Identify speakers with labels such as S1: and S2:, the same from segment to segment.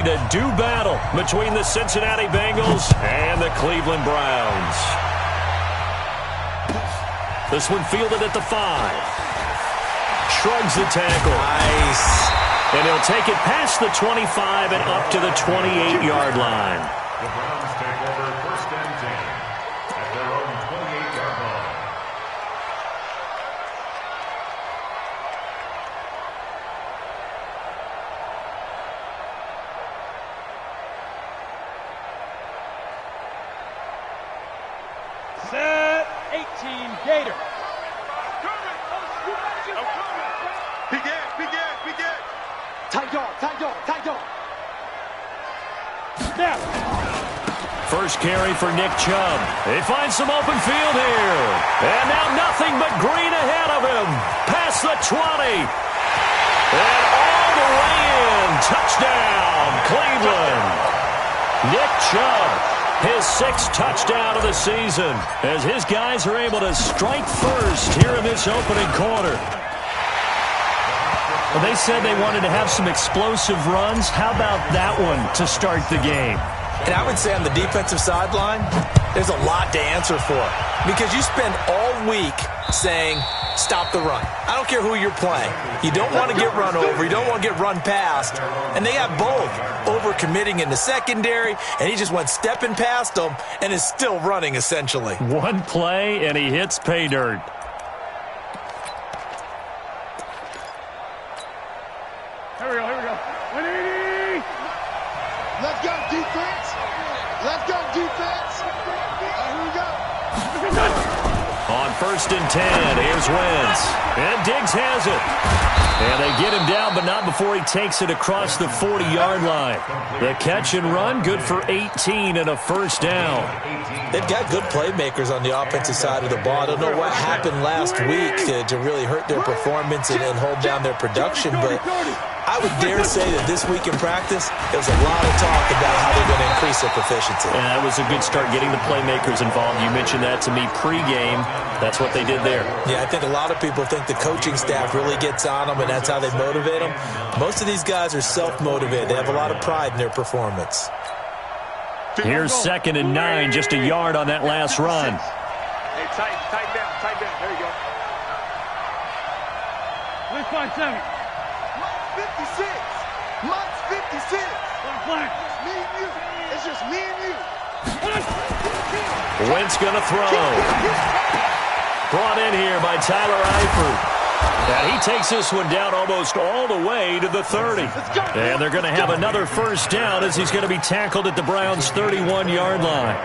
S1: A do battle between the Cincinnati Bengals and the Cleveland Browns. This one fielded at the 5. Shrugs the tackle.
S2: Nice.
S1: And he'll take it past the 25 and up to the 28-yard line.
S3: The Browns take over 1st and 10 at their own 28-yard line.
S4: Set 18 Gator.
S5: Begin.
S4: Tight dog. Snap.
S1: First carry for Nick Chubb. He finds some open field here. And now nothing but green ahead of him. Past the 20. And all the way in. Touchdown, Cleveland. Nick Chubb, his 6th touchdown of the season, as his guys are able to strike first here in this opening quarter. Well, they said they wanted to have some explosive runs. How about that one to start the game?
S2: And I would say on the defensive sideline, there's a lot to answer for. Because you spend all week saying, stop the run. I don't care who you're playing. You don't want to get run over. You don't want to get run past. And they got both. Over-committing in the secondary, and he just went stepping past them and is still running, essentially.
S1: One play, and he hits pay dirt.
S4: Here we go. 180.
S5: Let's go, defense. Here we go.
S1: On 1st and 10, here's Wentz. And Diggs has it. And they get him down, but not before he takes it across the 40-yard line. The catch and run, good for 18 and a first down.
S2: They've got good playmakers on the offensive side of the ball. I don't know what happened last week to really hurt their performance and hold down their production, but I would dare say that this week in practice, there was a lot of talk about how they're going to increase their proficiency.
S1: And that was a good start getting the playmakers involved. You mentioned that to me pregame. That's what they did there.
S2: Yeah, I think a lot of people think the coaching staff really gets on them, and that's how they motivate them. Most of these guys are self-motivated. They have a lot of pride in their performance.
S1: Here's 2nd and 9, just a yard on that last run.
S4: Hey, tight down. There you go. Let's find 7.
S5: 56. Mike's 56. Me and you. It's just me and you.
S1: Wentz gonna throw. Brought in here by Tyler Eifert. And he takes this one down almost all the way to the 30. And they're going to have another first down as he's going to be tackled at the Browns' 31-yard line.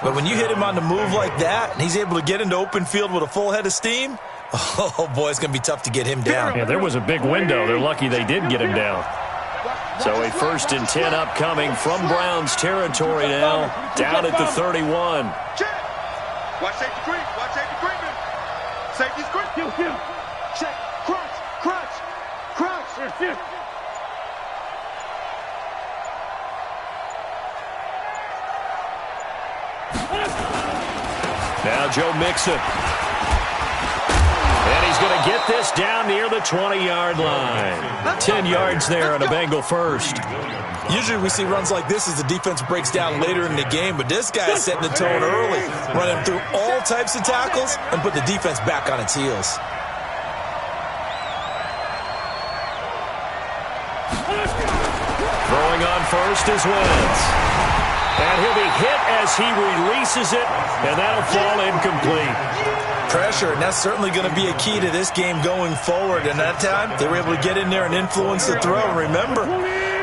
S2: But when you hit him on the move like that, and he's able to get into open field with a full head of steam, oh, boy, it's going to be tough to get him down.
S1: Yeah, there was a big window. They're lucky they did get him down. So a 1st and 10 upcoming from Browns territory now, down at the 31.
S5: Watch safety creep. Safety's creep. Check. Crunch.
S4: Here.
S1: Now Joe Mixon. And he's going to get this down near the 20-yard line. 10 yards there on a Bengal first.
S2: Usually we see runs like this as the defense breaks down later in the game, but this guy is setting the tone early, running through all types of tackles and put the defense back on its heels.
S1: Throwing on first is Wentz. And he'll be hit as he releases it, and that'll fall incomplete.
S2: Pressure, and that's certainly going to be a key to this game going forward. And that time, they were able to get in there and influence the throw. Remember,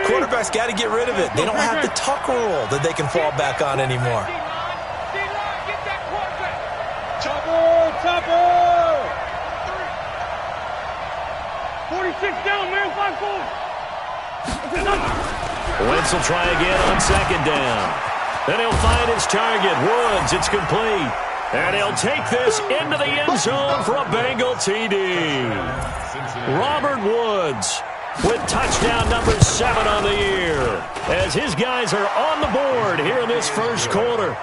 S2: quarterbacks got to get rid of it. They don't have the tuck rule that they can fall back on anymore.
S4: Chopper! 46 down, man, 5-4.
S1: Wentz will try again on 2nd down. Then he'll find his target, Woods. It's complete. And he'll take this into the end zone for a Bengal TD. Robert Woods with touchdown number 7 on the year, as his guys are on the board here in this first quarter.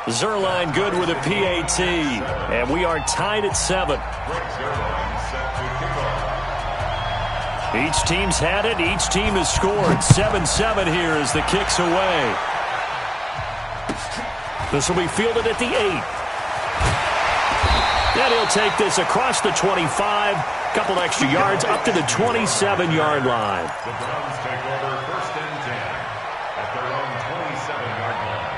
S1: Zerline good with a PAT, and we are tied at 7. Each team's had it. Each team has scored. 7-7 here as the kick's away. This will be fielded at the 8. And he'll take this across the 25. Couple extra yards up to the 27-yard line.
S3: The Browns take over 1st and 10 at their own 27-yard line.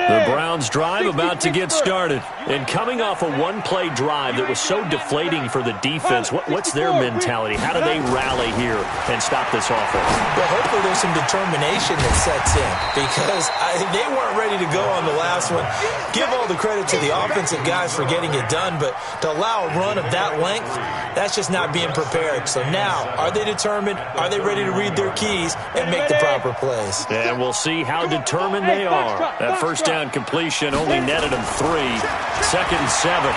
S1: The Browns drive about to get started. And coming off a one-play drive that was so deflating for the defense, what's their mentality? How do they rally here and stop this offense?
S2: Well, hopefully there's some determination that sets in because they weren't ready to go on the last one. Give all the credit to the offensive guys for getting it done, but to allow a run of that length, that's just not being prepared. So now, are they determined? Are they ready to read their keys and make the proper plays?
S1: And we'll see how determined they are. That first down completion only netted them 3. 2nd and 7.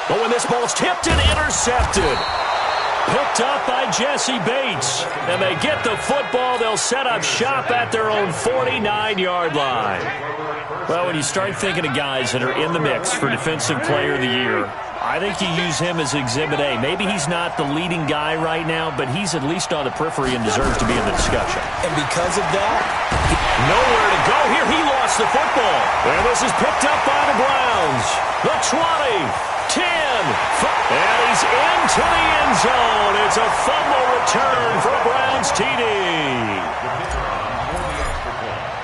S1: But when this ball's tipped and intercepted. Picked up by Jesse Bates. And they get the football. They'll set up shop at their own 49-yard line. Well, when you start thinking of guys that are in the mix for Defensive Player of the Year, I think you use him as Exhibit A. Maybe he's not the leading guy right now, but he's at least on the periphery and deserves to be in the discussion.
S2: And because of that,
S1: nowhere to go here. He lost the football. And this is picked up by the Browns. The 20. 10, and he's into the end zone. It's a fumble return for a Browns TD.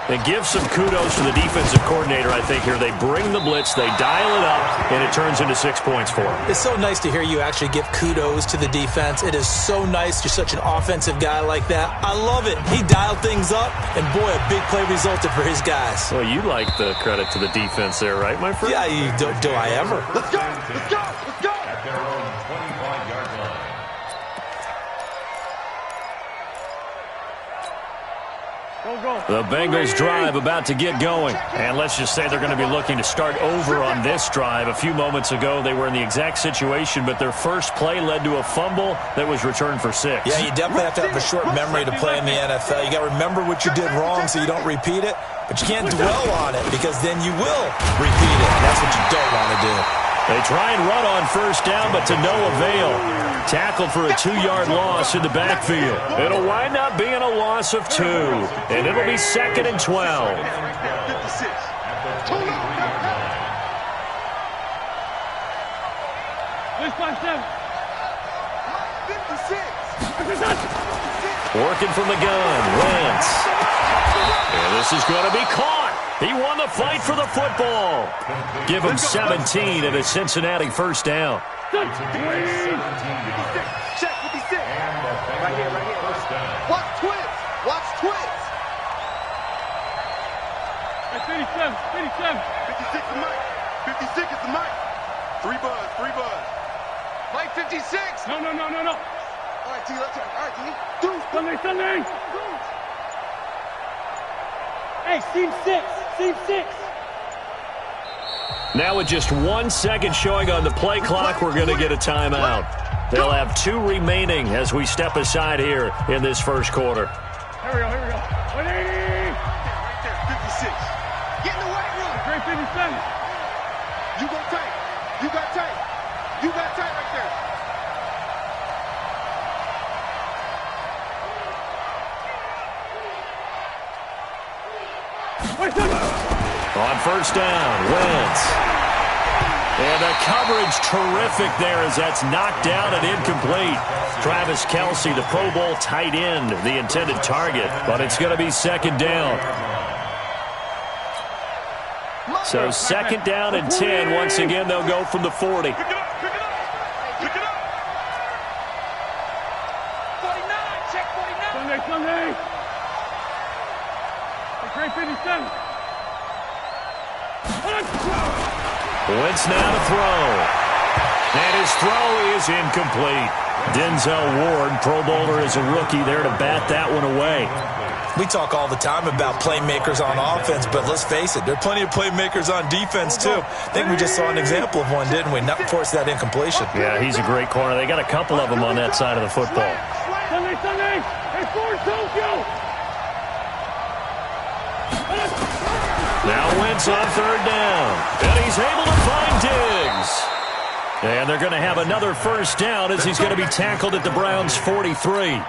S1: And give some kudos to the defensive coordinator, I think, here. They bring the blitz, they dial it up, and it turns into 6 points for them.
S2: It's so nice to hear you actually give kudos to the defense. It is so nice. You're such an offensive guy like that. I love it. He dialed things up, and boy, a big play resulted for his guys.
S1: Well, you like the credit to the defense there, right, my friend?
S2: Yeah, do I ever?
S5: Let's go! Let's go! Let's go!
S3: At their own 25-yard line.
S1: The Bengals drive about to get going. And let's just say they're going to be looking to start over on this drive. A few moments ago, they were in the exact situation, but their first play led to a fumble that was returned for 6.
S2: Yeah, you definitely have to have a short memory to play in the NFL. You got to remember what you did wrong so you don't repeat it, but you can't dwell on it because then you will repeat it. That's what you don't want to do.
S1: They try and run on first down, but to no avail. Tackled for a 2-yard loss in the backfield. It'll wind up being a loss of 2, and it'll be 2nd and 12.
S5: 56.
S4: This 5-7.
S5: 56.
S1: Working from the gun, Wentz. And this is going to be caught. He won the fight for the football. Give him 17 and a Cincinnati first down.
S5: Check 56. Right here.
S3: First down.
S5: Watch twins. Watch twins.
S4: 57.
S5: 56 is Mike. 56 is the Mike. 3 buzz. Mike 56.
S4: No.
S5: All right, T, let's go. All right, T. Deuce.
S4: Sunday. Hey, Team 6.
S1: Now with just 1 second showing on the play clock, we're going to get a timeout. They'll have 2 remaining as we step aside here in this first quarter.
S4: Here we go. 180.
S5: Right there, 56. Get in the weight room.
S4: Great 57.
S5: You go tight. You got tight right there.
S1: On first down, Wentz. And the coverage terrific there as that's knocked down and incomplete. Travis Kelce, the Pro Bowl tight end, the intended target. But it's going to be 2nd down. So 2nd down and 10. Once again, they'll go from the 40.
S4: Pick it up.
S5: 49. Check 49.
S4: Sunday. Great 57.
S1: Wentz now to throw. And his throw is incomplete. Denzel Ward, Pro Bowler as a rookie, there to bat that one away.
S2: We talk all the time about playmakers on offense, but let's face it, there are plenty of playmakers on defense, too. I think we just saw an example of one, didn't we? Not force that incompletion.
S1: Yeah, he's a great corner. They got a couple of them on that side of the football.
S4: Sunday. Hey, forward Tokyo.
S1: Now Wentz on third down. And he's able to find Diggs. And they're going to have another first down as he's going to be tackled at the Browns' 43.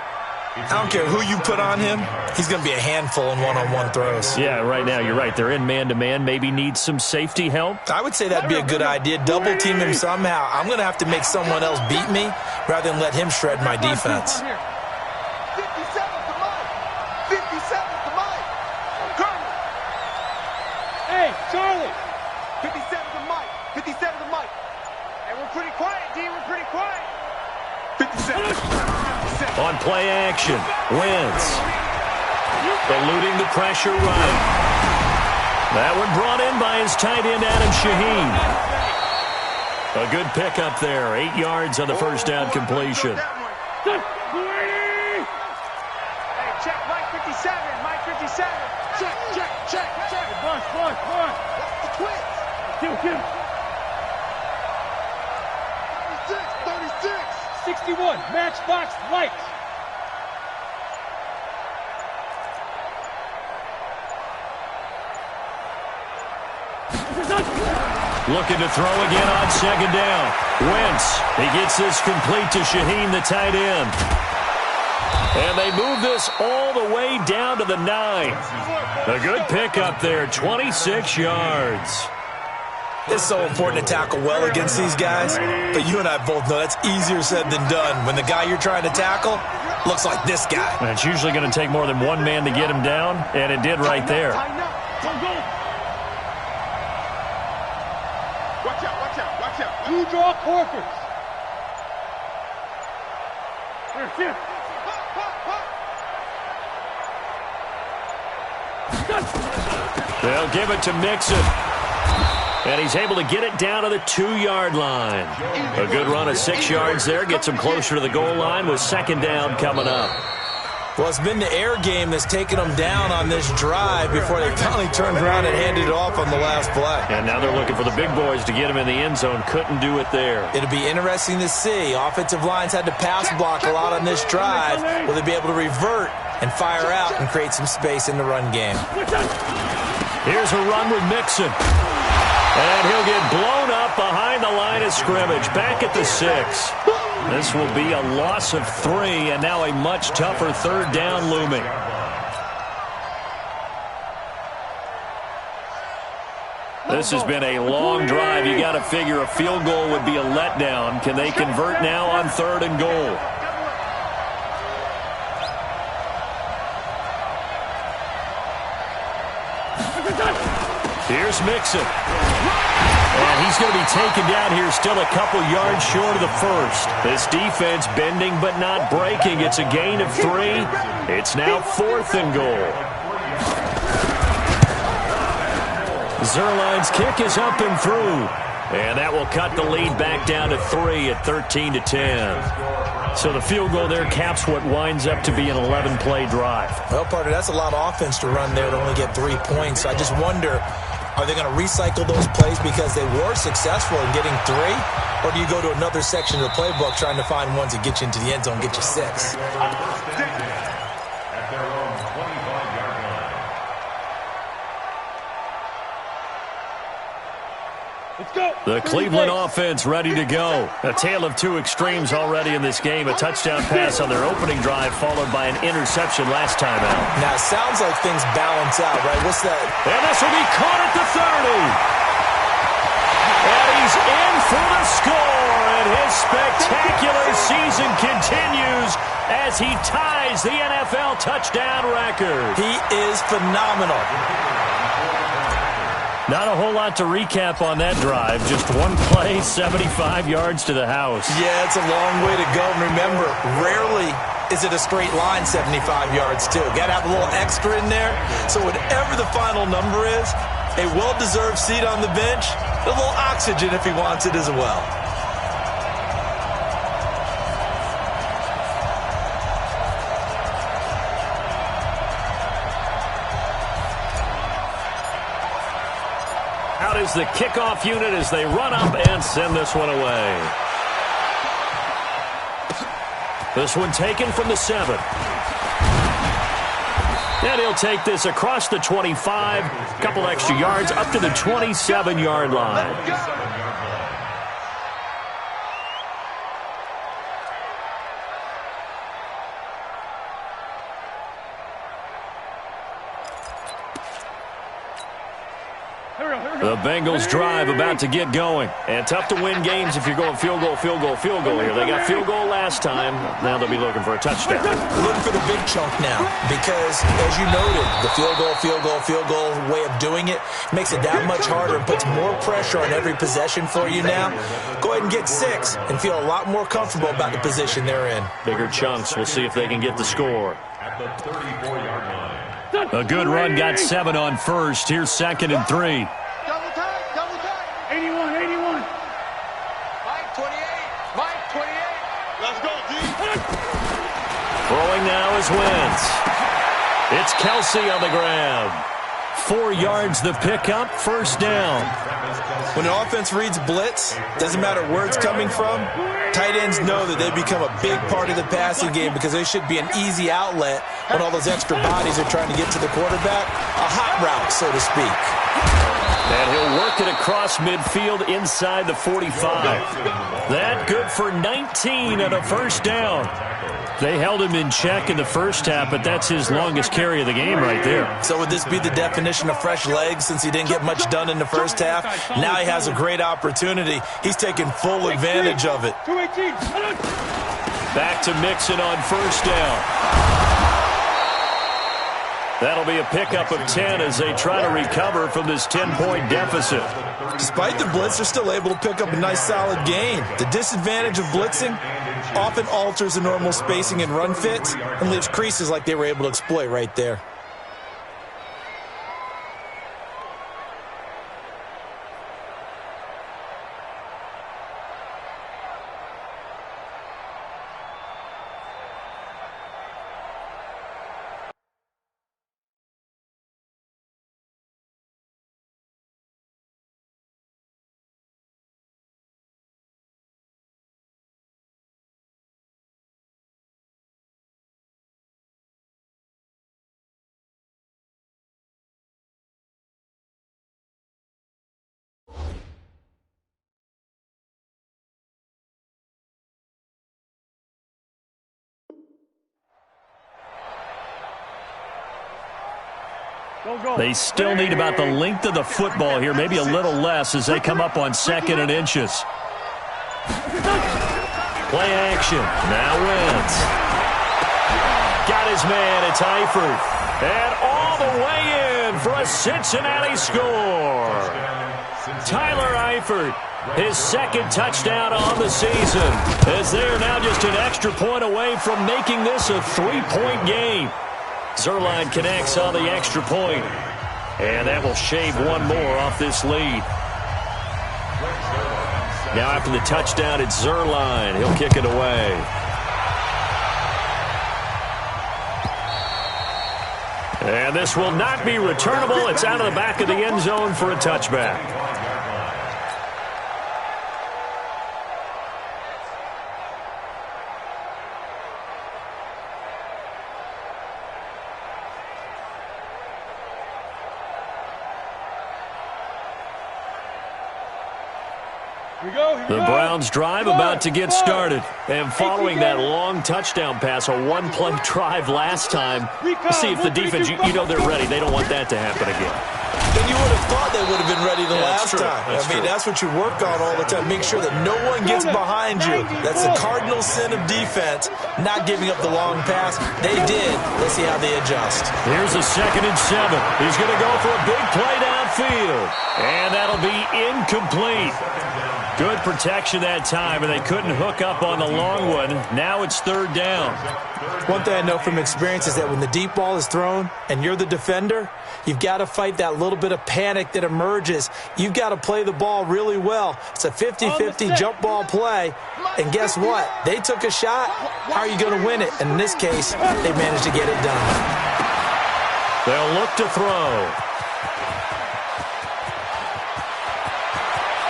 S2: I don't care who you put on him. He's going to be a handful in one-on-one throws.
S1: Yeah, right now, you're right. They're in man-to-man. Maybe need some safety help.
S2: I would say that'd be a good idea. Double team him somehow. I'm going to have to make someone else beat me rather than let him shred my defense.
S5: 57 to Mike. 57 to Mike. Kermit.
S4: Hey, Charlie.
S5: 57 to Mike. 57 to Mike.
S4: Hey, we're pretty quiet, D. We're pretty quiet.
S5: 57.
S1: On play action, Wentz eluding the pressure right. That one brought in by his tight end, Adam Shaheen. A good pickup there, 8 yards on the first down completion.
S4: Hey,
S5: Check Mike 57. Mike 57. Check.
S4: boss.
S5: That's the twins.
S4: Kill.
S5: 36.
S4: 61, Matchbox Lights.
S1: Looking to throw again on second down. Wentz, he gets this complete to Shaheen, the tight end. And they move this all the way down to the 9. A good pickup there, 26 yards.
S2: It's so important to tackle well against these guys, but you and I both know that's easier said than done when the guy you're trying to tackle looks like this guy.
S1: And it's usually going to take more than one man to get him down, and it did right there.
S5: Watch out.
S4: You draw Corkers. Here.
S1: They'll give it to Mixon. And he's able to get it down to the 2-yard line. A good run of 6 yards there. Gets him closer to the goal line with second down coming up.
S2: Well, it's been the air game that's taken them down on this drive before they finally turned around and handed it off on the last play.
S1: And now they're looking for the big boys to get him in the end zone. Couldn't do it there.
S2: It'll be interesting to see. Offensive lines had to pass block a lot on this drive. Will they be able to revert and fire out and create some space in the run game?
S1: Here's a run with Mixon. And he'll get blown up behind the line of scrimmage. Back at the 6. This will be a loss of 3, and now a much tougher third down looming. This has been a long drive. You got to figure a field goal would be a letdown. Can they convert now on 3rd and goal? Here's Mixon. And he's going to be taken down here still a couple yards short of the first. This defense bending but not breaking. It's a gain of 3. It's now 4th and goal. Zerline's kick is up and through. And that will cut the lead back down to 3 at 13-10. So the field goal there caps what winds up to be an 11-play drive.
S2: Well, partner, that's a lot of offense to run there to only get 3 points. I just wonder, are they going to recycle those plays because they were successful in getting 3? Or do you go to another section of the playbook trying to find ones that get you into the end zone, get you 6?
S3: At their own 25-yard line.
S4: Let's go.
S1: The Cleveland offense ready to go. A tale of 2 extremes already in this game. A touchdown pass on their opening drive followed by an interception last time out.
S2: Now, it sounds like things balance out, right? What's that?
S1: And this will be caught at the 30. And he's in for the score. And his spectacular season continues as he ties the NFL touchdown record.
S2: He is phenomenal.
S1: Not a whole lot to recap on that drive. Just one play, 75 yards to the house.
S2: Yeah, it's a long way to go. And remember, rarely is it a straight line 75 yards, too. Got to have a little extra in there. So whatever the final number is, a well-deserved seat on the bench, a little oxygen if he wants it as well.
S1: Out is the kickoff unit as they run up and send this one away. This one taken from the 7. And he'll take this across the 25, a couple extra yards up to the 27-yard line. The Bengals drive about to get going. And tough to win games if you're going field goal here. They got field goal last time. Now they'll be looking for a touchdown.
S2: Looking for the big chunk now because, as you noted, the field goal way of doing it makes it that much harder and puts more pressure on every possession for you now. Go ahead and get 6 and feel a lot more comfortable about the position they're in.
S1: Bigger chunks. We'll see if they can get the score.
S3: At the 34-yard line.
S1: A good run got 7 on first. Here's 2nd and 3.
S5: Double tight.
S4: 81.
S5: Mike 28. Let's go, D.
S1: Throwing now is Wentz. It's Kelsey on the grab. 4 yards the pickup, first down.
S2: When an offense reads blitz, doesn't matter where it's coming from, tight ends know that they become a big part of the passing game because they should be an easy outlet when all those extra bodies are trying to get to the quarterback. A hot route, so to speak.
S1: And he'll work it across midfield inside the 45. That good for 19 and a first down. They held him in check in the first half, but that's his longest carry of the game right there.
S2: So would this be the definition of fresh legs since he didn't get much done in the first half? Now he has a great opportunity. He's taking full advantage of it.
S4: 218.
S1: Back to Mixon on first down. That'll be a pickup of 10 as they try to recover from this 10-point deficit.
S2: Despite the blitz, they're still able to pick up a nice solid gain. The disadvantage of blitzing often alters the normal spacing and run fits and leaves creases like they were able to exploit right there.
S1: They still need about the length of the football here, maybe a little less as they come up on 2nd and inches. Play action. Now Wentz. Got his man. It's Eifert. And all the way in for a Cincinnati score. Tyler Eifert, his 2nd touchdown on the season, as they're now just an extra point away from making this a 3-point game. Zerline connects on the extra point, and that will shave one more off this lead. Now after the touchdown, it's Zerline. He'll kick it away. And this will not be returnable. It's out of the back of the end zone for a touchback. The Browns drive about to get started. And following that long touchdown pass, a one-play drive last time, see if the defense, you know they're ready. They don't want that to happen again.
S2: And you would have thought they would have been ready the last time. That's what you work on all the time. Make sure that no one gets behind you. That's the cardinal sin of defense, not giving up the long pass. They did. Let's see how they adjust.
S1: Here's a 2nd and 7. He's going to go for a big play downfield. And that'll be incomplete. Good protection that time, and they couldn't hook up on the long one. Now it's 3rd down.
S2: One thing I know from experience is that when the deep ball is thrown and you're the defender, you've got to fight that little bit of panic that emerges. You've got to play the ball really well. It's a 50-50 jump ball play, and guess what? They took a shot. How are you going to win it? And in this case, they managed to get it done.
S1: They'll look to throw.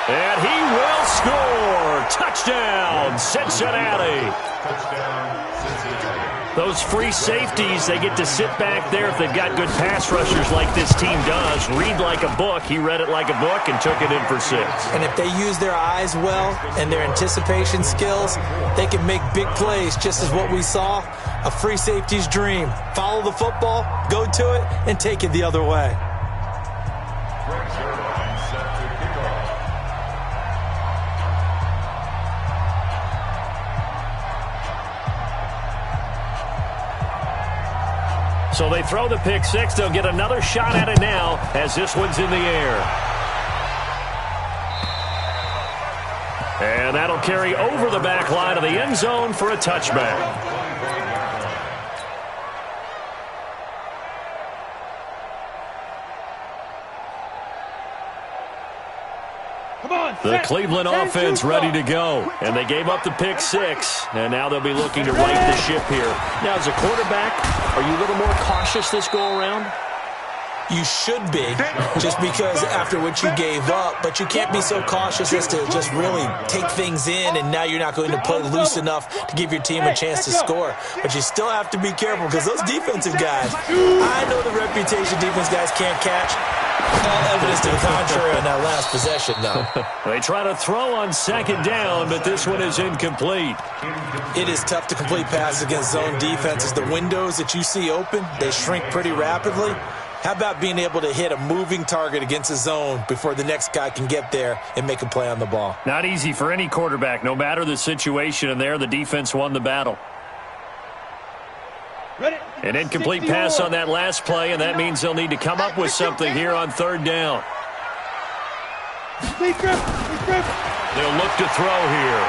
S1: And he will score. Touchdown, Cincinnati.
S3: Touchdown, Cincinnati.
S1: Those free safeties, they get to sit back there if they've got good pass rushers like this team does. Read like a book. He read it like a book and took it in for 6.
S2: And if they use their eyes well and their anticipation skills, they can make big plays, just as what we saw. A free safety's dream. Follow the football, go to it, and take it the other way.
S3: Greg Zuerlein set to kick off.
S1: So they throw the pick 6. They'll get another shot at it now as this one's in the air. And that'll carry over the back line of the end zone for a touchback. The Cleveland offense ready to go. And they gave up the pick 6. And now they'll be looking to right the ship here. Now, as a quarterback, are you a little more cautious this go-around?
S2: You should be, just because after what you gave up, but you can't be so cautious as to just really take things in, and now you're not going to play loose enough to give your team a chance to score. But you still have to be careful, because those defensive guys, I know the reputation defense guys can't catch. All evidence to the contrary on that last possession, though.
S1: They try to throw on 2nd down, but this one is incomplete.
S2: It is tough to complete passes against zone defenses. The windows that you see open, they shrink pretty rapidly. How about being able to hit a moving target against a zone before the next guy can get there and make a play on the ball?
S1: Not easy for any quarterback, no matter the situation, and there the defense won the battle. An incomplete pass on that last play, and that means they'll need to come up with something here on 3rd down. They'll look to throw here.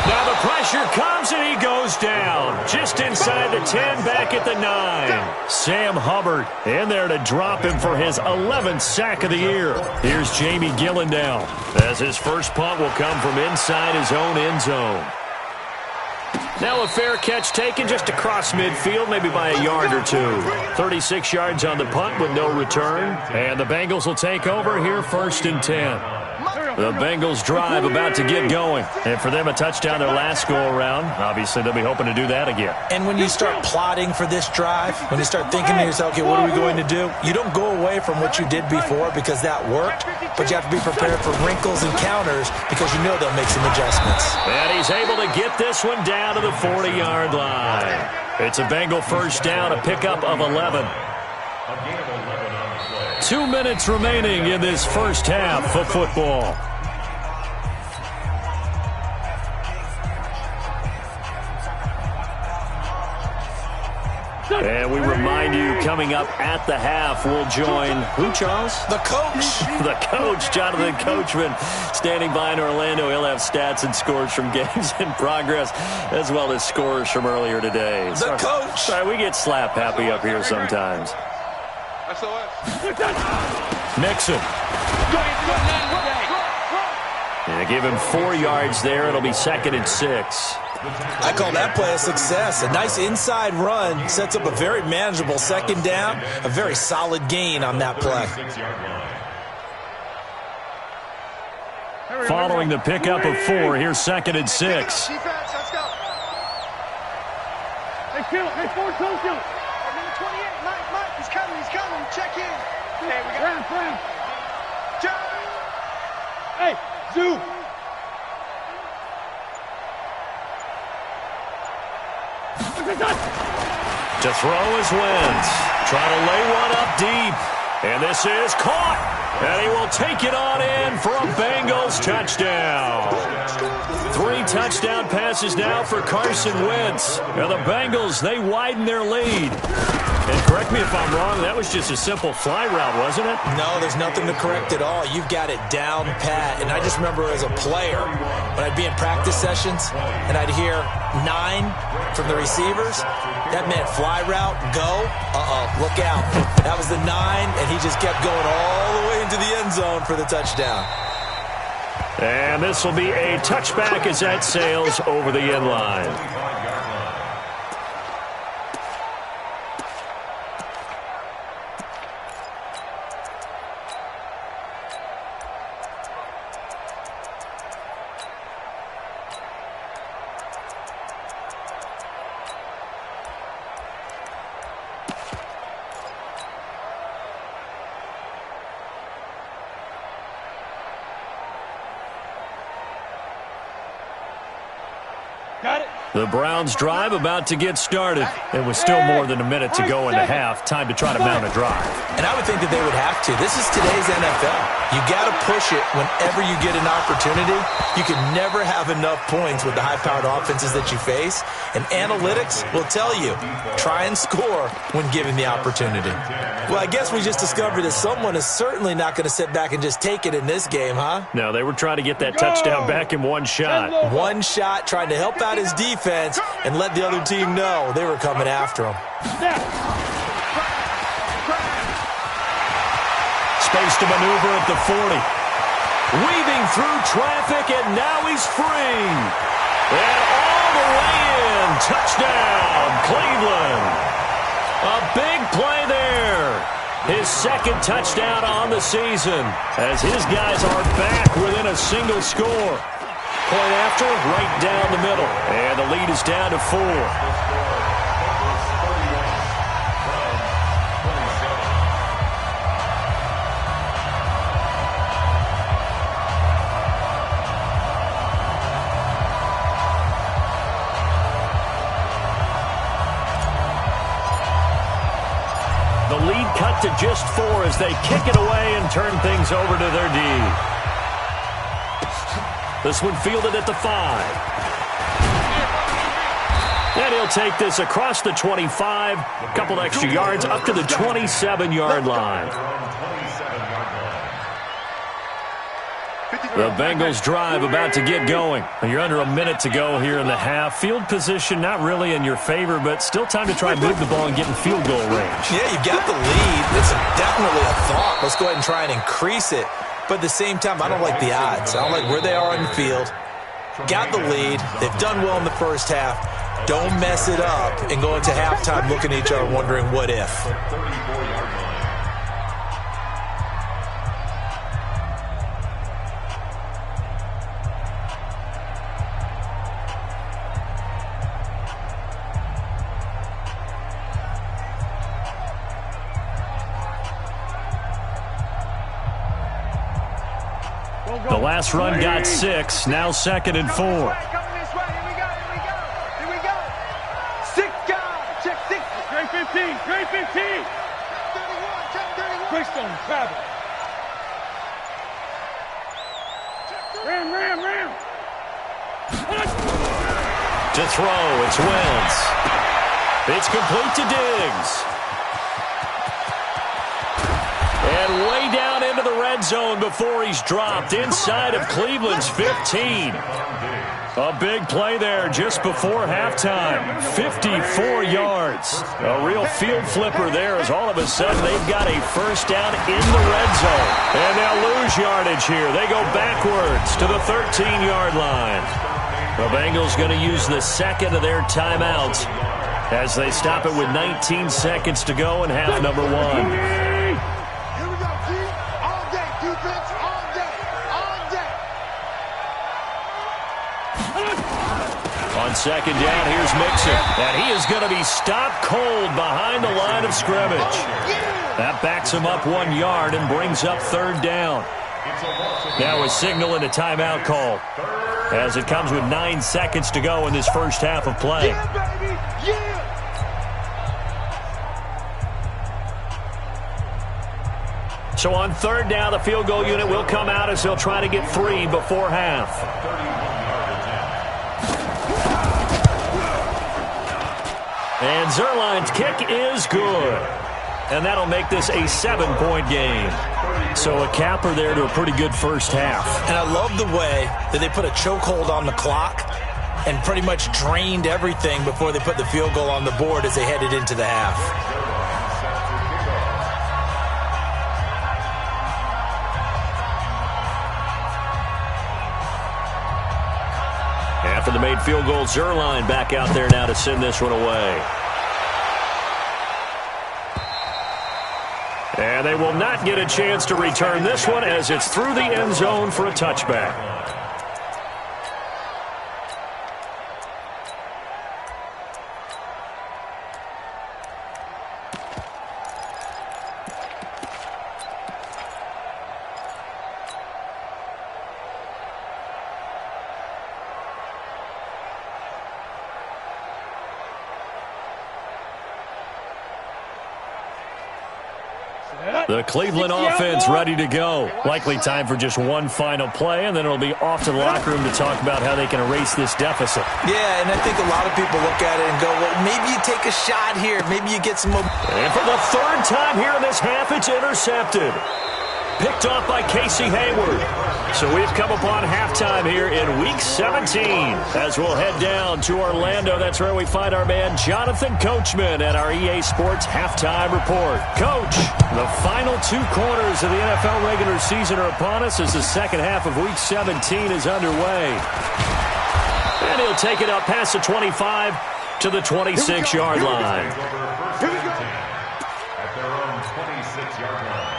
S1: Now the pressure comes, and he goes down. Just inside the 10, back at the 9. Sam Hubbard in there to drop him for his 11th sack of the year. Here's Jamie Gillendow, as his first punt will come from inside his own end zone. Now a fair catch taken just across midfield, maybe by a yard or 2. 36 yards on the punt with no return. And the Bengals will take over here 1st and 10. The Bengals drive about to get going. And for them, a touchdown their last go-around. Obviously, they'll be hoping to do that again.
S2: And when you start plotting for this drive, when you start thinking to yourself, okay, what are we going to do? You don't go away from what you did before because that worked, but you have to be prepared for wrinkles and counters because you know they'll make some adjustments.
S1: And he's able to get this one down to the 40-yard line. It's a Bengal first down, a pickup of 11. 2 minutes remaining in this first half of football. And we remind you, coming up at the half, we'll join who, Charles?
S2: The coach.
S1: The coach, Jonathan Coachman, standing by in Orlando. He'll have stats and scores from games in progress, as well as scores from earlier today.
S2: The coach.
S1: Sorry, we get slap happy up here sometimes. Nixon. And give him 4 yards there. It'll be 2nd and 6.
S2: I call that play a success. A nice inside run sets up a very manageable 2nd down. A very solid gain on that play.
S1: Following the pickup of 4, here's 2nd and 6.
S5: Defense, let's go.
S4: Hey, kill it. Hey, Ford, kill it.
S5: Number 28, Mike, he's coming. Check in. Hey, we got
S4: Brown.
S5: John.
S4: Hey, Zoo.
S1: To throw is Wentz. Trying to lay one up deep. And this is caught. And he will take it on in for a Bengals touchdown. 3 touchdown passes now for Carson Wentz. And the Bengals, they widen their lead. And correct me if I'm wrong, that was just a simple fly route, wasn't it?
S2: No, there's nothing to correct at all. You've got it down pat. And I just remember as a player, when I'd be in practice sessions and I'd hear 9 from the receivers, that meant fly route, go, look out. That was the 9, and he just kept going all the way into the end zone for the touchdown.
S1: And this will be a touchback as that sails over the end line.
S4: Got it.
S1: The Browns' drive about to get started. It was still more than a minute to go in the half. Time to try to mount a drive.
S2: And I would think that they would have to. This is today's NFL. You got to push it whenever you get an opportunity. You can never have enough points with the high-powered offenses that you face. And analytics will tell you, try and score when given the opportunity. Well, I guess we just discovered that someone is certainly not going to sit back and just take it in this game, huh?
S1: No, they were trying to get that touchdown back in one shot.
S2: One shot, trying to help out his defense and let the other team know they were coming after him.
S1: Space to maneuver at the 40. Weaving through traffic, and now he's free. And all the way in. Touchdown, Cleveland. A big play there. His second touchdown on the season as his guys are back within a single score. Point after, right down the middle. And the lead is down to 4. The lead cut to just 4 as they kick it away and turn things over to their D. This one fielded at the 5. And he'll take this across the 25. A couple extra yards up to the 27-yard line. The Bengals drive about to get going. You're under a minute to go here in the half. Field position not really in your favor, but still time to try and move the ball and get in field goal range.
S2: Yeah, you've got the lead. It's definitely a thought. Let's go ahead and try and increase it. But at the same time, I don't like the odds. I don't like where they are on the field. Got the lead. They've done well in the first half. Don't mess it up and go into halftime looking at each other wondering what if.
S1: The last run got 6. Now 2nd and 4.
S5: Coming this way. Here we go. 6 guys. Check 6.
S4: Straight 15. Straight 15.
S5: Check 31.
S4: Quickstone, travel. Ram.
S1: To throw, it's Wentz. It's complete to Diggs. And way down into the red zone before he's dropped inside of Cleveland's 15. A big play there just before halftime. 54 yards. A real field flipper there as all of a sudden they've got a first down in the red zone. And they'll lose yardage here. They go backwards to the 13-yard line. The Bengals going to use the second of their timeouts as they stop it with 19 seconds to go in half number 1. On second down, here's Mixon. And he is going to be stopped cold behind the line of scrimmage. That backs him up 1 yard and brings up 3rd down. Now a signal and a timeout call as it comes with 9 seconds to go in this first half of play.
S5: Yeah, baby. Yeah.
S1: So on 3rd down, the field goal unit will come out as they'll try to get 3 before half. And Zerline's kick is good. And that'll make this a 7-point game. So a capper there to a pretty good first half.
S2: And I love the way that they put a chokehold on the clock and pretty much drained everything before they put the field goal on the board as they headed into the half.
S1: After the made field goal, Zerline back out there now to send this one away. And they will not get a chance to return this one as it's through the end zone for a touchback. The Cleveland offense ready to go. Likely time for just one final play, and then it'll be off to the locker room to talk about how they can erase this deficit.
S2: Yeah, and I think a lot of people look at it and go, well, maybe you take a shot here. Maybe you get some...
S1: And for the third time here in this half, it's intercepted. Picked off by Casey Hayward. So we've come upon halftime here in Week 17 as we'll head down to Orlando. That's where we find our man Jonathan Coachman at our EA Sports Halftime Report. Coach, the final 2 quarters of the NFL regular season are upon us as the second half of Week 17 is underway. And he'll take it up past the 25 to the 26-yard line.
S3: Here we go. At their own 26-yard line.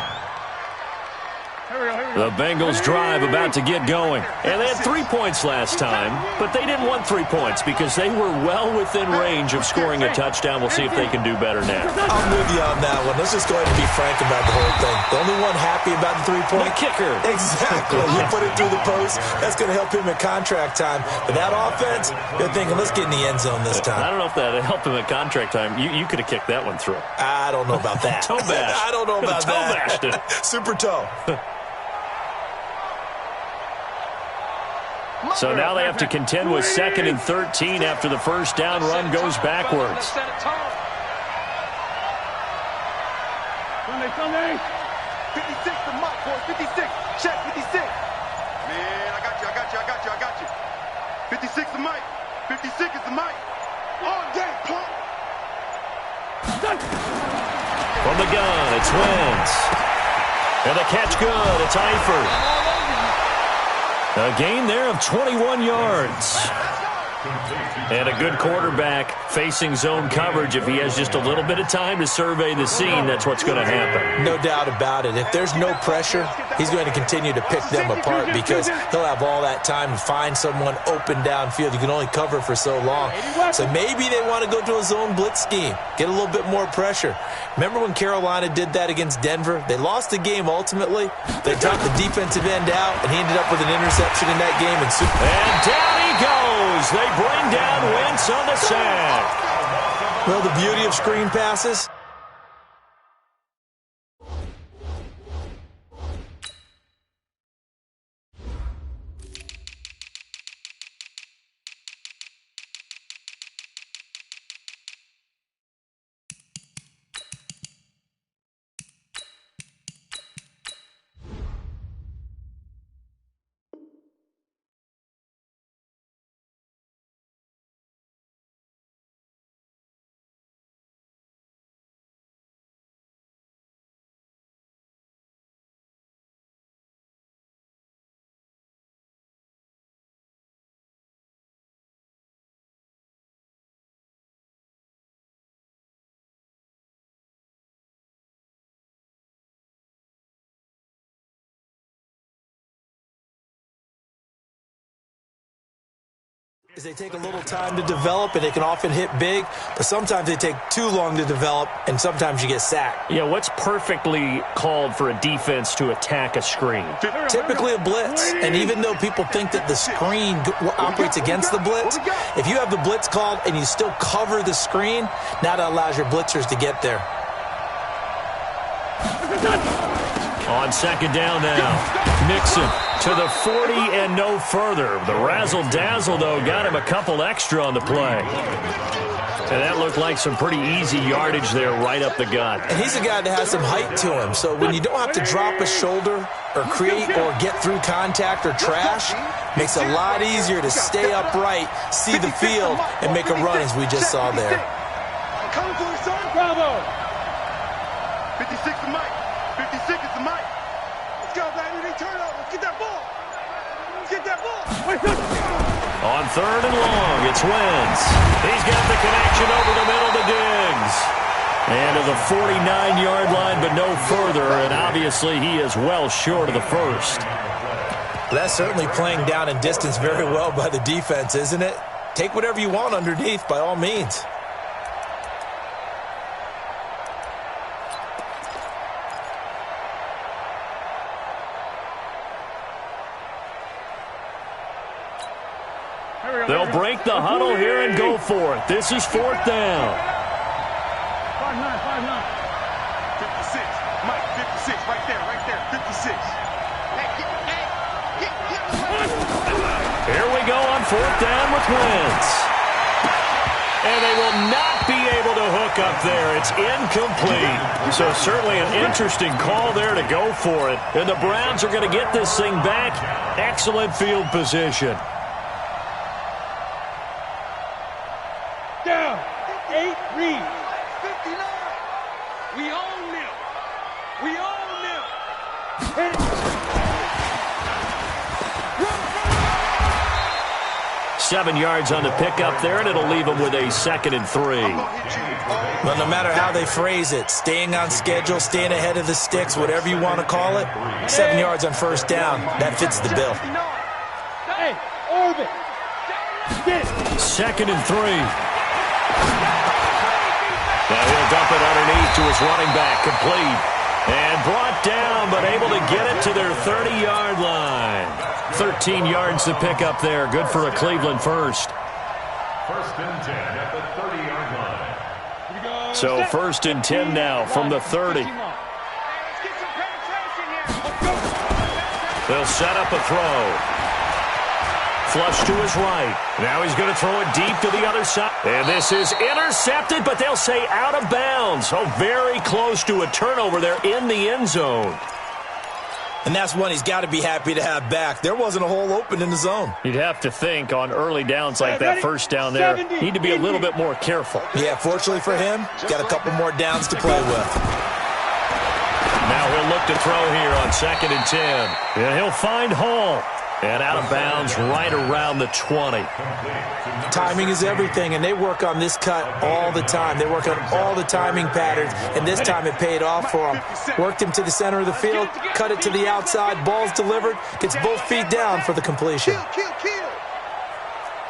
S1: The Bengals drive about to get going. And they had 3 points last time, but they didn't want 3 points because they were well within range of scoring a touchdown. We'll see if they can do better now.
S2: I'm with you on that one. Let's just go ahead and be frank about the whole thing. The only one happy about the 3-point?
S1: The kicker.
S2: Exactly. You put it through the post. That's going to help him at contract time. But that offense, you're thinking, let's get in the end zone this time.
S1: I don't know if that helped him at contract time. You could have kicked that one through.
S2: I don't know about that.
S1: Toe bash.
S2: I don't know about
S1: toe
S2: that.
S1: Bashed it.
S2: Super toe.
S1: So now they have to contend with 2nd and 13 after the first down run goes backwards.
S4: Sunday.
S5: 56 to Mike, boy. 56. Check 56. Man, I got you. 56 to Mike. 56 is the Mike. All day, pump.
S1: From the gun, it's Wentz. And the catch good. It's Eifert. A gain there of 21 yards. And a good quarterback facing zone coverage. If he has just a little bit of time to survey the scene, that's what's going to happen.
S2: No doubt about it. If there's no pressure, he's going to continue to pick them apart because he'll have all that time to find someone open downfield. You can only cover for so long. So maybe they want to go to a zone blitz scheme, get a little bit more pressure. Remember when Carolina did that against Denver? They lost the game ultimately. They dropped the defensive end out, and he ended up with an interception in that game.
S1: And down he goes. They bring down Wentz on the sack.
S2: Well, the beauty of screen passes. They take a little time to develop, and they can often hit big, but sometimes they take too long to develop, and sometimes you get sacked.
S1: Yeah, what's perfectly called for a defense to attack a screen?
S2: Typically a blitz, and even though people think that the screen operates against the blitz, if you have the blitz called and you still cover the screen, now that allows your blitzers to get there.
S1: On second down now, Nixon to the 40 and no further. The razzle-dazzle, though, got him a couple extra on the play. And that looked like some pretty easy yardage there right up the gut.
S2: And he's a guy that has some height to him, so when you don't have to drop a shoulder or create or get through contact or trash, makes it a lot easier to stay upright, see the field, and make a run as we just saw there.
S5: Coming for his son. Bravo. 56 to Mike. 56 is the Mike. Let's go, baby. They turn over. Let's get that ball. Let's get that ball.
S1: On third and long, it's Wentz. He's got the connection over the middle to Diggs. And to the 49-yard line, but no further. And obviously, he is well short of the first.
S2: That's certainly playing down in distance very well by the defense, isn't it? Take whatever you want underneath, by all means.
S1: They'll break the huddle here and go for it. This is fourth down.
S5: 56. Mike, 56. 56, right there, 56.
S1: Here we go on 4th down with Wentz. And they will not be able to hook up there. It's incomplete. So certainly an interesting call there to go for it. And the Browns are going to get this thing back. Excellent field position.
S4: Down. 8 reads.
S5: 59.
S4: We own them. We own them. Hit it.
S1: 7 yards on the pickup there, and it'll leave them with a 2nd and 3.
S2: Well, no matter how they phrase it, staying on schedule, staying ahead of the sticks, whatever you want to call it, 7 yards on 1st down, that fits the bill.
S4: Hey, orbit. Get it.
S1: 2nd and 3. Now he'll dump it underneath to his running back, complete. And brought down, but able to get it to their 30-yard line. 13 yards to pick up there. Good for a Cleveland first.
S3: 1st and 10 at the 30-yard line.
S1: So 1st and 10 now from the 30. They'll set up a throw. Flush to his right. Now he's going to throw it deep to the other side. And this is intercepted, but they'll say out of bounds. Oh, very close to a turnover there in the end zone.
S2: And that's one he's got to be happy to have back. There wasn't a hole open in the zone.
S1: You'd have to think on early downs like that 1st down there, need to be a little bit more careful.
S2: Yeah, fortunately for him, got a couple more downs to play with.
S1: Now he'll look to throw here on 2nd and 10. And he'll find Hall. And out of bounds right around the 20.
S2: Timing is everything, and they work on this cut all the time. They work on all the timing patterns, and this time it paid off for him. Worked him to the center of the field, cut it to the outside, ball's delivered, gets both feet down for the completion.
S5: Kill.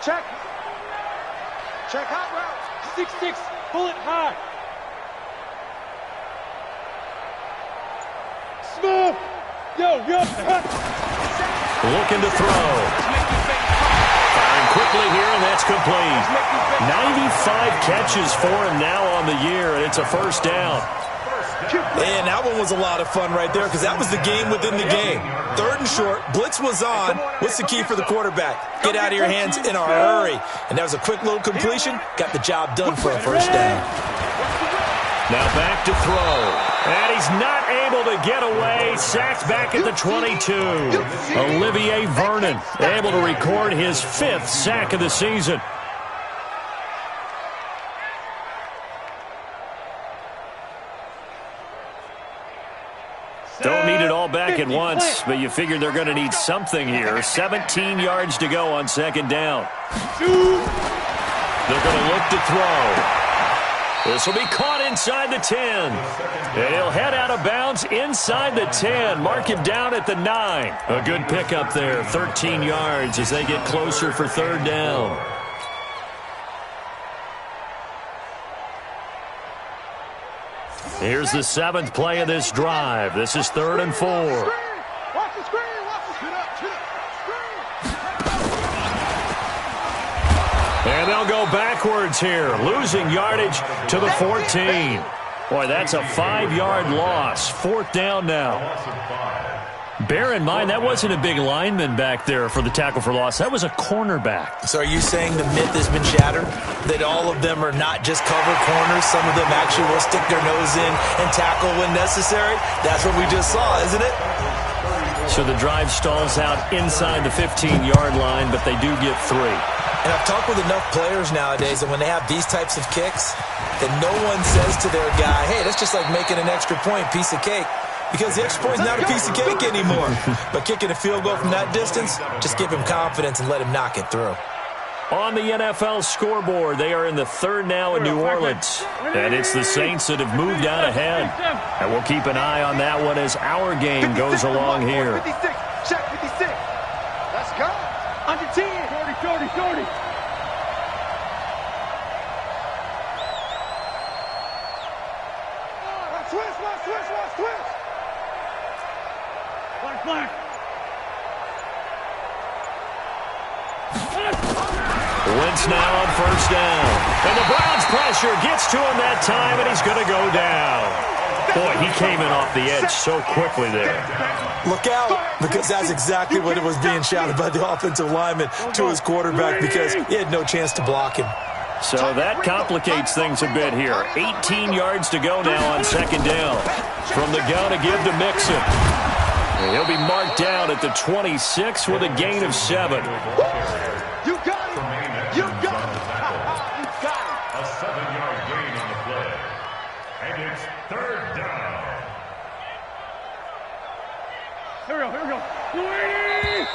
S5: Check. Check hot route.
S4: 6-6. Pull it high. Smooth. Yo.
S1: Looking to throw. Firing quickly here, and that's complete. 95 catches for him now on the year, and it's a 1st down.
S2: And that one was a lot of fun right there because that was the game within the game. 3rd and short, blitz was on. What's the key for the quarterback? Get out of your hands in a hurry. And that was a quick little completion. Got the job done for a 1st down.
S1: Now back to throw. And he's not able to get away. Sacked back at the 22. Olivier Vernon able to record his 5th sack of the season. Don't need it all back at once, but you figure they're going to need something here. 17 yards to go on 2nd down. They're going to look to throw. This will be caught inside the 10. And he'll head out of bounds inside the 10. Mark him down at the 9. A good pickup there, 13 yards as they get closer for 3rd down. Here's the 7th play of this drive. This is 3rd and 4.
S5: Watch the screen.
S1: And they'll go backwards here, losing yardage to the 14. Boy, that's a 5-yard loss. 4th down now. Bear in mind, that wasn't a big lineman back there for the tackle for loss. That was a cornerback.
S2: So are you saying the myth has been shattered? That all of them are not just cover corners? Some of them actually will stick their nose in and tackle when necessary? That's what we just saw, isn't it?
S1: So the drive stalls out inside the 15-yard line, but they do get 3.
S2: And I've talked with enough players nowadays that when they have these types of kicks, that no one says to their guy, hey, that's just like making an extra point, piece of cake. Because the extra point is not a piece of cake anymore. But kicking a field goal from that distance, just give him confidence and let him knock it through.
S1: On the NFL scoreboard, they are in the 3rd now in New Orleans. And it's the Saints that have moved out ahead. And we'll keep an eye on that one as our game goes along here.
S5: 56. Check 56. Let's go. Under 10. 30. Twist.
S4: Black.
S1: Wentz now on 1st down. And the Browns pressure gets to him that time, and he's going to go down. Boy, he came in off the edge so quickly there.
S2: Look out, because that's exactly what it was being shouted by the offensive lineman to his quarterback, because he had no chance to block him.
S1: So that complicates things a bit here. 18 yards to go now on second down. From the gun to give to Mixon. He'll be marked down at the 26 with a gain of 7.
S5: You got it. You got it. You got it.
S3: A 7-yard gain on the play. And it's third down.
S4: Here we go. Luigi!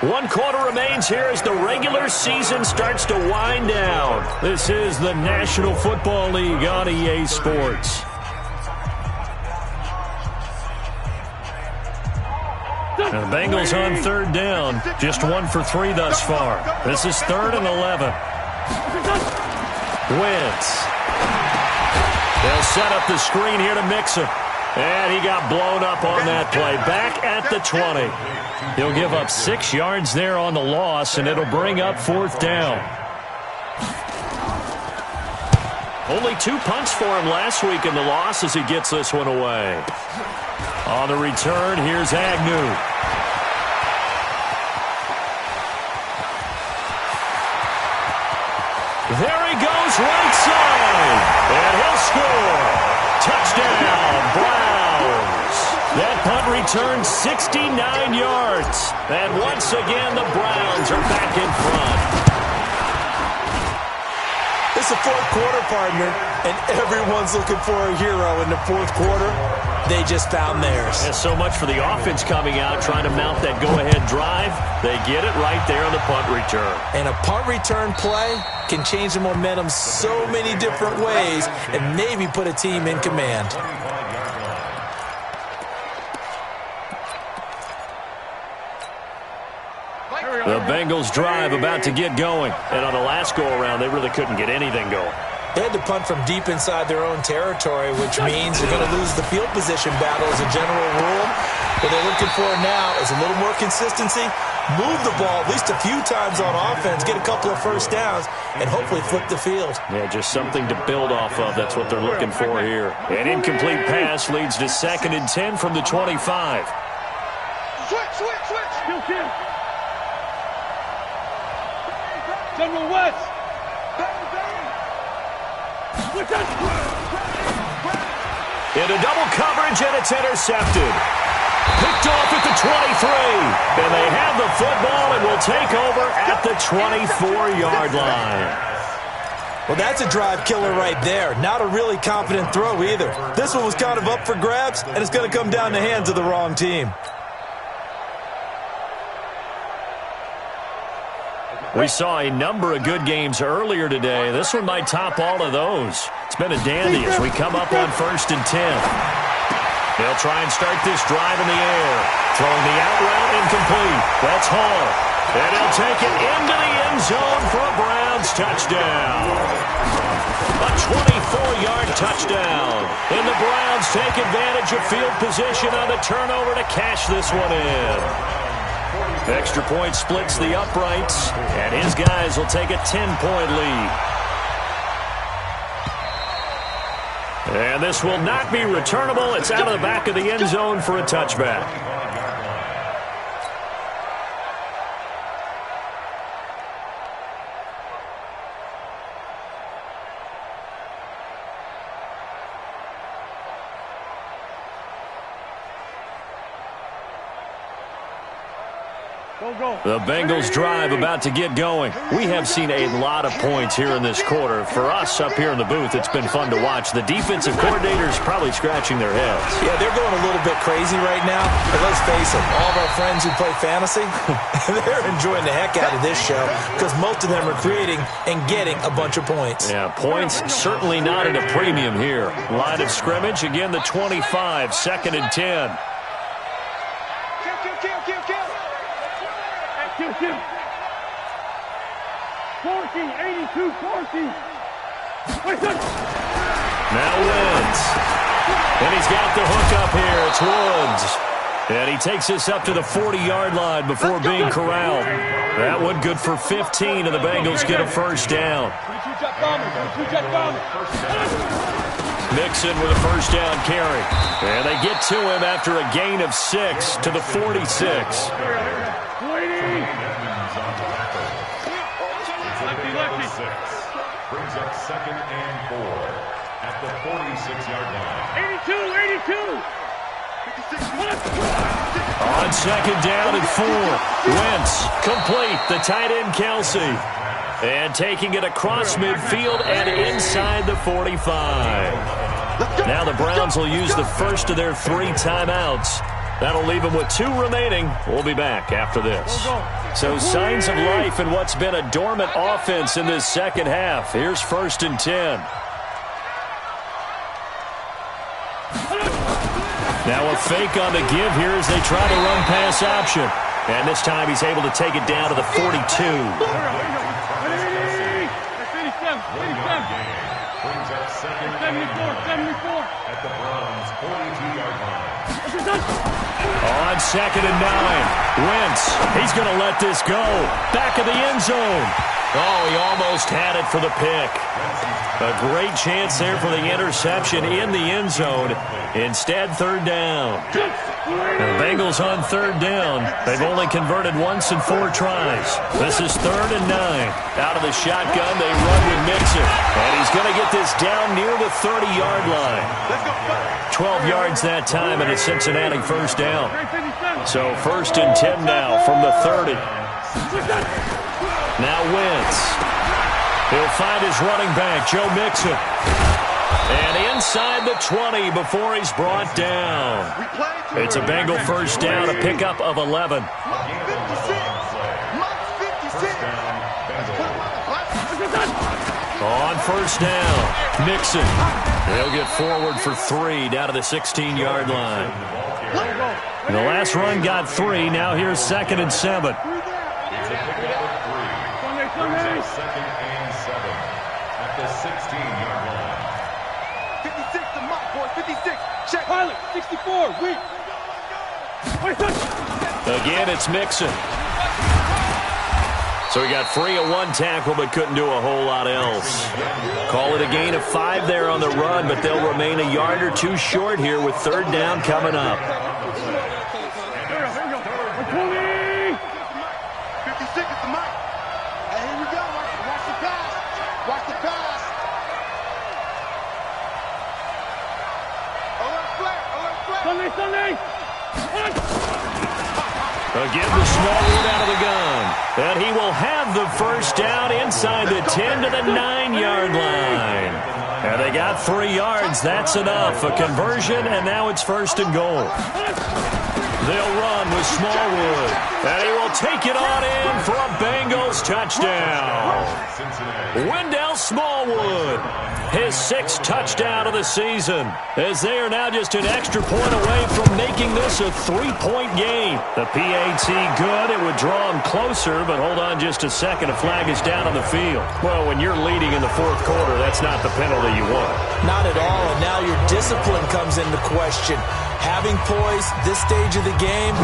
S1: 1 quarter remains here as the regular season starts to wind down. This is the National Football League on EA Sports. The Bengals on third down. Just 1 for 3 thus far. This is 3rd and 11. Wentz. They'll set up the screen here to Mixon. And he got blown up on that play. Back at the 20. He'll give up 6 yards there on the loss, and it'll bring up 4th down. Only 2 punts for him last week in the loss as he gets this one away. On the return, here's Agnew. There he goes, right side. And he'll score. Touchdown, Browns. That punt returns 69 yards. And once again, the Browns are back in front.
S2: It's the fourth quarter, partner, and everyone's looking for a hero in the fourth quarter. They just found theirs.
S1: There's so much for the offense coming out, trying to mount that go-ahead drive. They get it right there on the punt return.
S2: And a punt return play can change the momentum so many different ways and maybe put a team in command.
S1: The Bengals drive about to get going. And on the last go-around, they really couldn't get anything going.
S2: They had to punt from deep inside their own territory, which means they're going to lose the field position battle as a general rule. What they're looking for now is a little more consistency, move the ball at least a few times on offense, get a couple of first downs, and hopefully flip the field.
S1: Yeah, just something to build off of. That's what they're looking for here. An incomplete pass leads to 2nd and 10 from the 25.
S5: Switch.
S4: Kill. General West.
S1: Into double coverage, and it's intercepted. Picked off at the 23. And they have the football and will take over at the 24-yard line.
S2: Well, that's a drive killer right there. Not a really confident throw either. This one was kind of up for grabs, and it's going to come down the hands of the wrong team.
S1: We saw a number of good games earlier today. This one might top all of those. It's been a dandy as we come up on 1st and 10. They'll try and start this drive in the air. Throwing the out route incomplete. That's Hall. And he'll take it into the end zone for a Browns touchdown. A 24-yard touchdown. And the Browns take advantage of field position on the turnover to cash this one in. Extra point splits the uprights, and his guys will take a 10-point lead. And this will not be returnable. It's out of the back of the end zone for a touchback. The Bengals drive about to get going. We have seen a lot of points here in this quarter. For us up here in the booth, it's been fun to watch. The defensive coordinators probably scratching their heads.
S2: Yeah, they're going a little bit crazy right now. But let's face it, all of our friends who play fantasy, they're enjoying the heck out of this show because most of them are creating and getting a bunch of points.
S1: Yeah, points certainly not at a premium here. Line of scrimmage, again the 25, 2nd and 10.
S4: Kill. 14, 82, 14.
S1: Now Woods. And he's got the hook up here. It's Woods. And he takes this up to the 40-yard line before being corralled. That one good for 15, and the Bengals get a first down. Mixon with a first down carry. And they get to him after a gain of 6 to the 46.
S3: Brings up 2nd and 4 at the 46-yard line.
S4: 82.
S1: On 2nd down and 4. Wentz complete. The tight end Kelsey. And taking it across midfield and inside the 45. Now the Browns will use the first of their 3 timeouts. That'll leave them with 2 remaining. We'll be back after this. So signs of life in what's been a dormant offense in this second half. Here's 1st and 10. Now a fake on the give here as they try to run pass option. And this time he's able to take it down to the 42.
S3: Brings up 2nd and 9 at the Browns' 42-yard line.
S1: On 2nd and 9. Wentz, he's going to let this go. Back of the end zone. Oh, he almost had it for the pick. A great chance there for the interception in the end zone. Instead, 3rd down. The Bengals on 3rd down. They've only converted once in 4 tries. This is 3rd and 9. Out of the shotgun, they run with Mixon. And he's going to get this down near the 30-yard line. 12 yards that time and a Cincinnati first down. So 1st and 10 now from the 30. Now Wentz. He'll find his running back, Joe Mixon. And inside the 20 before he's brought down. It's a Bengal first down, a pickup of 11. On 1st down, Mixon. They'll get forward for 3 down to the 16-yard line. The last run got 3. Now here's 2nd and 7.
S3: Second and 7 at the 16-yard line.
S5: 56 to Mike, boy. 56. Check.
S4: Pilot, 64. Weak.
S1: Again, it's Mixon. So he got free of 1 tackle but couldn't do a whole lot else. Call it a gain of 5 there on the run, but they'll remain a yard or 2 short here with 3rd down coming up.
S5: 56 is the Mike. Hey, here we go. Watch the pass. Watch the pass. Alert flat. Alert flat.
S4: Sunday.
S1: Again, the small one out of the gun. And he will have the first down inside the 10 to the 9-yard line. And they got 3 yards. That's enough. A conversion, and now it's 1st and goal. They'll run with Smallwood. And he will take it on in for a Bengals touchdown. Wendell Smallwood, his 6th touchdown of the season, as they are now just an extra point away from making this a 3-point game. The PAT good. It would draw him closer, but hold on just a second. A flag is down on the field. Well, when you're leading in the 4th quarter, that's not the penalty you want.
S2: Not at all, and now your discipline comes into question. Having poise this stage of the game,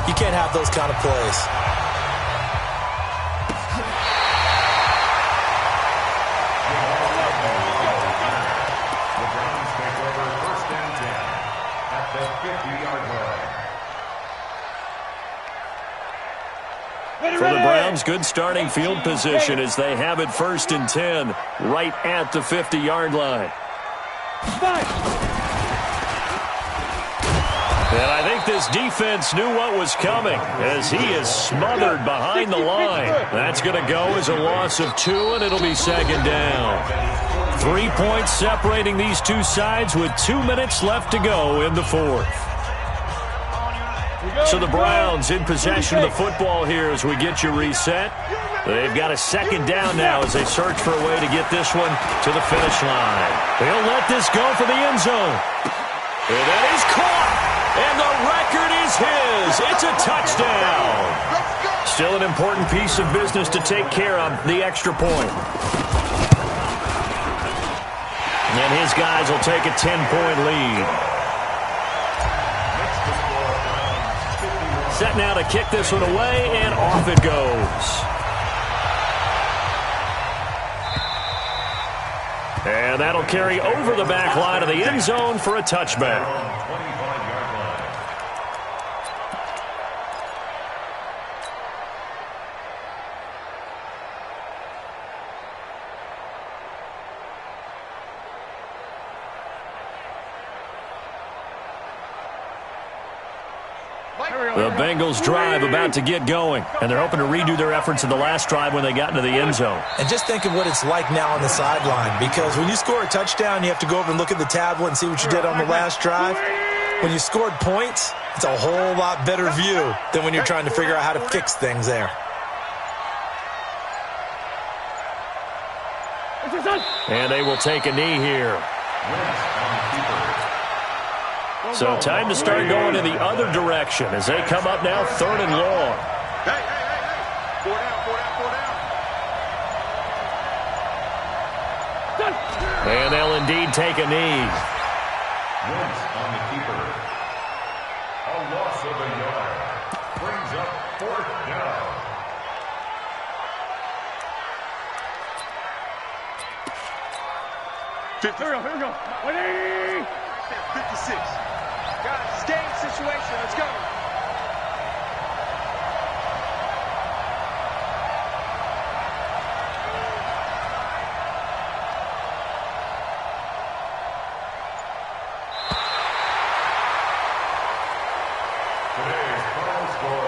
S2: you can't have those kind of plays.
S3: The Browns take over 1st and 10 at the 50-yard line.
S1: For the Browns, good starting field position as they have it 1st and 10 right at the 50-yard line. And I think this defense knew what was coming as he is smothered behind the line. That's going to go as a loss of 2, and it'll be 2nd down. 3 points separating these two sides with 2 minutes left to go in the 4th. So the Browns in possession of the football here as we get you reset. They've got a 2nd down now as they search for a way to get this one to the finish line. They'll let this go for the end zone. And that is caught. And the record is his. It's a touchdown. Still an important piece of business to take care of, the extra point. And his guys will take a 10-point lead. Set now to kick this one away, and off it goes. And that'll carry over the back line of the end zone for a touchback. The Bengals drive about to get going, and they're hoping to redo their efforts in the last drive when they got into the end zone.
S2: And just think of what it's like now on the sideline, because when you score a touchdown, you have to go over and look at the tablet and see what you did on the last drive. When you scored points, it's a whole lot better view than when you're trying to figure out how to fix things there.
S1: And they will take a knee here. So time to start going in the other direction as they come up now 3rd and long.
S5: Hey. 4 down.
S1: And they'll indeed take a knee.
S3: Once on the keeper. A loss of a yard. Brings up 4th down.
S4: Here we go.
S5: 56.
S4: Guys, it's game situation. Let's go.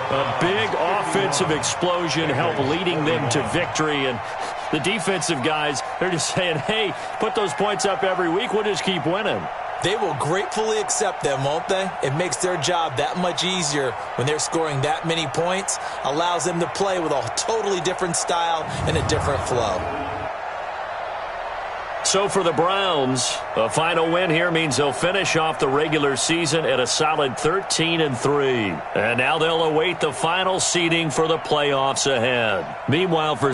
S1: A big offensive explosion helped leading them to victory, and the defensive guys, they're just saying, hey, put those points up every week, we'll just keep winning.
S2: They will gratefully accept them, won't they? It makes their job that much easier when they're scoring that many points, allows them to play with a totally different style and a different flow.
S1: So for the Browns, a final win here means they'll finish off the regular season at a solid 13-3. And now they'll await the final seeding for the playoffs ahead. Meanwhile, for